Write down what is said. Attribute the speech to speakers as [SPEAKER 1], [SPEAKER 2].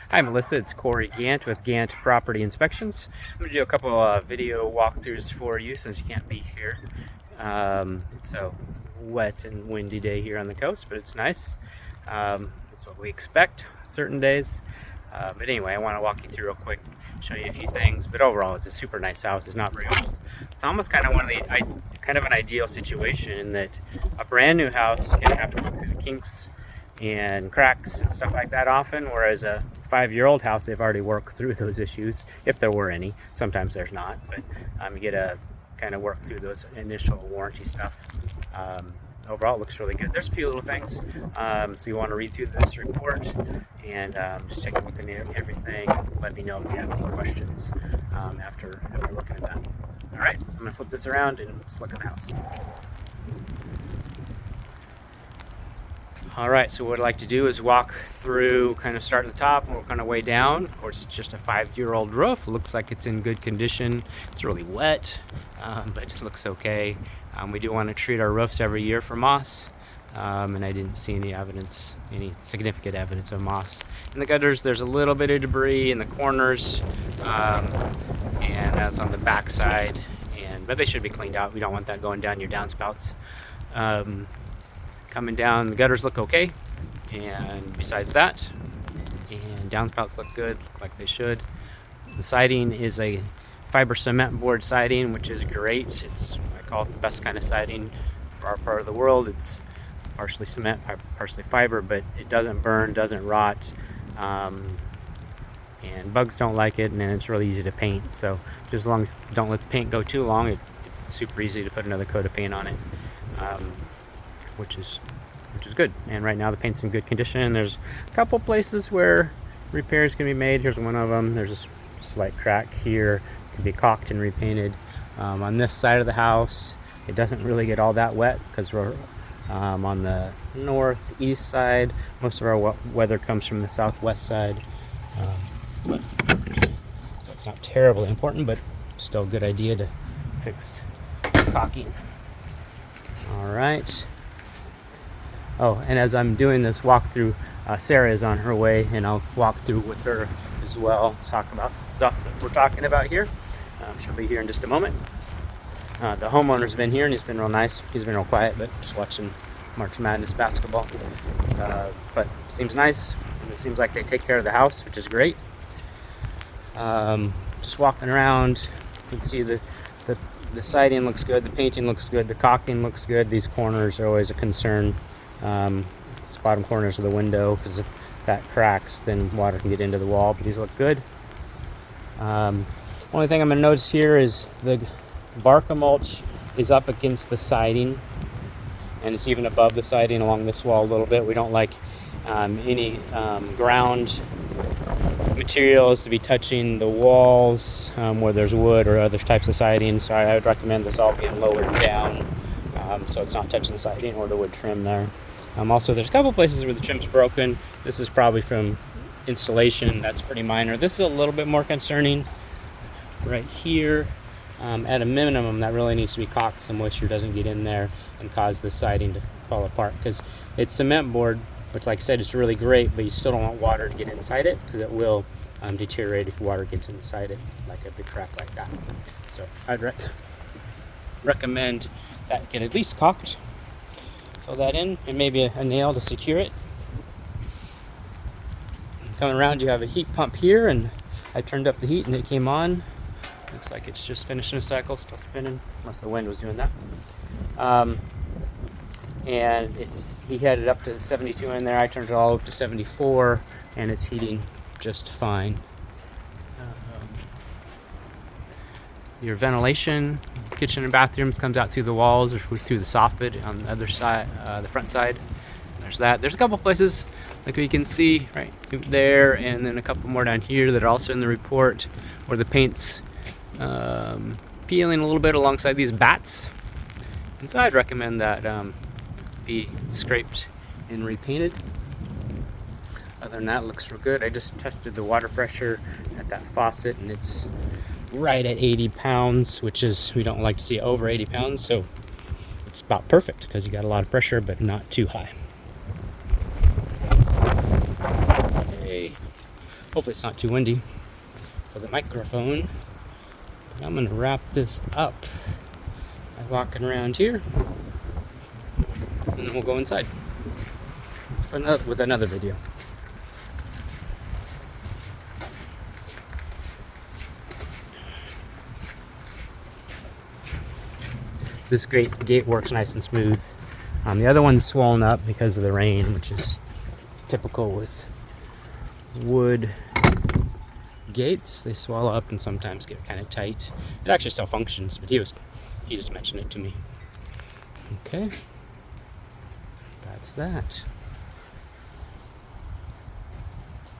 [SPEAKER 1] Hi Melissa, it's Corey Gant with Gant Property Inspections. I'm going to do a couple video walkthroughs for you since you can't be here. It's a wet and windy day here on the coast, but it's nice. It's what we expect certain days. But anyway, I want to walk you through real quick, show you a few things. But overall, it's a super nice house. It's not very old. It's almost kind of kind of an ideal situation in that a brand new house you're gonna have to work through the kinks and cracks and stuff like that often, whereas a 5-year-old house, they've already worked through those issues, if there were any. Sometimes there's not, but you get to kind of work through those initial warranty stuff. Overall, it looks really good. There's a few little things, so you want to read through this report and just take a look at everything. Let me know if you have any questions after looking at that. All right, I'm going to flip this around and let's look at the house. All right, so what I'd like to do is walk through, kind of start at the top and work on our way down. Of course, it's just a 5-year-old roof. It looks like it's in good condition. It's really wet, but it looks okay. We do want to treat our roofs every year for moss, and I didn't see any significant evidence of moss. In the gutters, there's a little bit of debris in the corners, and that's on the back side, but they should be cleaned out. We don't want that going down your downspouts. Coming down, the gutters look okay, and besides that, and downspouts look good, look like they should. The siding is a fiber cement board siding, which is great. I call it the best kind of siding for our part of the world. It's partially cement, partially fiber, but it doesn't burn, doesn't rot, and bugs don't like it, and then it's really easy to paint. So just as long as you don't let the paint go too long, it's super easy to put another coat of paint on it. Which is good. And right now the paint's in good condition. There's a couple places where repairs can be made. Here's one of them. There's a slight crack here. It can be caulked and repainted. On this side of the house, it doesn't really get all that wet because we're on the northeast side. Most of our weather comes from the southwest side. So it's not terribly important, but still a good idea to fix caulking. All right. Oh, and as I'm doing this walkthrough, Sarah is on her way, and I'll walk through with her as well, talk about the stuff that we're talking about here. She'll be here in just a moment. The homeowner's been here, and he's been real nice. He's been real quiet, but just watching March Madness basketball. But seems nice, and it seems like they take care of the house, which is great. Just walking around, you can see the siding looks good, the painting looks good, the caulking looks good. These corners are always a concern. It's bottom corners of the window, because if that cracks, then water can get into the wall, but these look good. Only thing I'm going to notice here is the Barca mulch is up against the siding, and it's even above the siding along this wall a little bit. We don't like any ground materials to be touching the walls where there's wood or other types of siding, so I would recommend this all being lowered down so it's not touching the siding or the wood trim there. Also, there's a couple places where the trim's broken. This is probably from installation. That's pretty minor. This is a little bit more concerning right here. At a minimum, that really needs to be caulked so moisture doesn't get in there and cause the siding to fall apart, because it's cement board, which, like I said, is really great, but you still don't want water to get inside it, because it will deteriorate if water gets inside it, like a big crack like that. So I'd recommend that get at least caulked. Fill that in, and maybe a nail to secure it. Coming around, you have a heat pump here, and I turned up the heat and it came on. Looks like it's just finishing a cycle, still spinning, unless the wind was doing that. And he had it up to 72 in there. I turned it all up to 74, and it's heating just fine. Your ventilation, kitchen and bathrooms, comes out through the walls or through the soffit on the other side, the front side. There's that. There's a couple places, like you can see right there, and then a couple more down here that are also in the report, where the paint's peeling a little bit alongside these bats. And so I'd recommend that be scraped and repainted. Other than that, it looks real good. I just tested the water pressure at that faucet, and it's right at 80 pounds, which is, we don't like to see over 80 pounds, so it's about perfect because you got a lot of pressure, but not too high. Okay. Hopefully it's not too windy for the microphone. I'm gonna wrap this up by walking around here, and then we'll go inside with another video. This gate works nice and smooth. The other one's swollen up because of the rain, which is typical with wood gates. They swell up and sometimes get kind of tight. It actually still functions, but he just mentioned it to me. Okay, that's that.